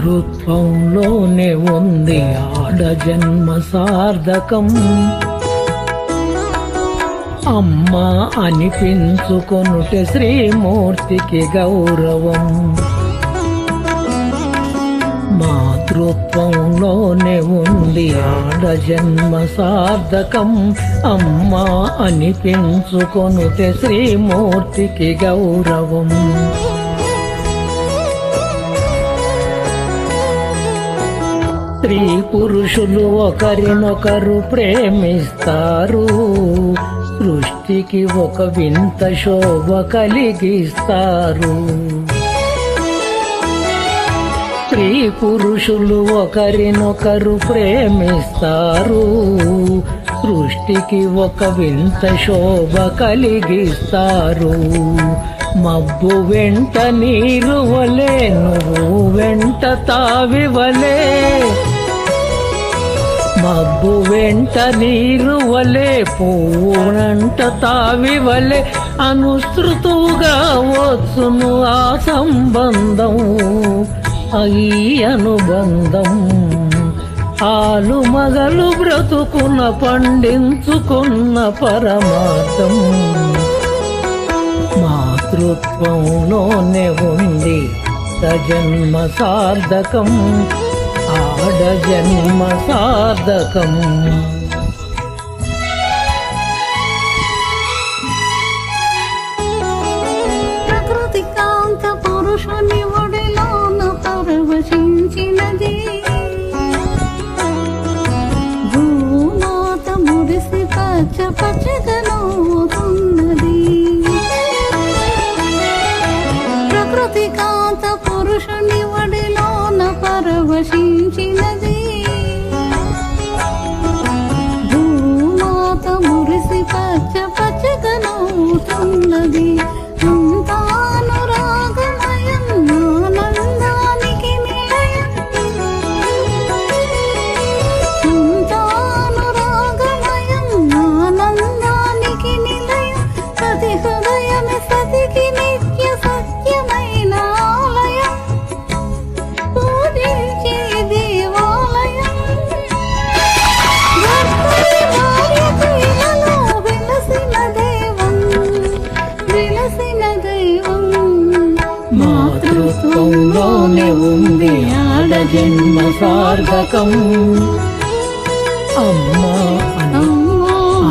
మాతృత్వంలోనే ఉంది ఆడ జన్మ సార్థకం. అమ్మ అనిపించుకొనుటే శ్రీమూర్తికి గౌరవం. మాతృత్వంలోనే ఉంది ఆడ జన్మ సార్థకం. అమ్మ అనిపించుకొనుటే శ్రీమూర్తికి గౌరవం. స్త్రీ పురుషులు ఒకరినొకరు ప్రేమిస్తారు. సృష్టికి ఒక వింత శోభ కలిగిస్తారు. స్త్రీ పురుషులు ఒకరినొకరు ప్రేమిస్తారు. సృష్టికి ఒక వింత శోభ కలిగిస్తారు. మబ్బు వెంట నీరు వలే నువ్వు వెంట తావివలే. మబ్బు వెంట నీరు వలే పువ్వునంట తావివలే. అనుసృతుగా వచ్చును ఆ సంబంధం, ఈ అనుబంధం. ఆలు మగలు బ్రతుకున పండించుకున్న పరమార్థం. మాతృత్వంలోనే ఉంది సజన్మ సార్థకం, ఆడ జన్మ సార్థకం. ప్రకృతి కాంత పురుషుని ఒడిలోన పరవశించినది. భూమాత మురిసి పచ్చ పచ్చగనవుతున్నది. ప్రకృతి కాంత పురుషుని ఒడిలోన పరవశించినది. భూమాత మురిసి పచ్చ పచ్చగనవుతున్నది. అంతానురాగమయం ఆనందానికి నిలయం. అంతానురాగమయం ఆనందానికి నిలయం. సతి హృదయమే సతికి నిత్య సత్యమైన ఆలయం. పూజించే దేవాలయం. భర్తని భార్యకు ఇలలో వెలసిన దైవం, వెలసిన దైవం. మాతృత్వంలోనే ఉంది ఆడ జన్మ సార్థకం. అమ్మ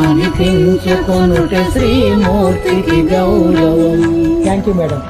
అనిపించుకొనుటే శ్రీమూర్తికి గౌరవం. Thank you madam.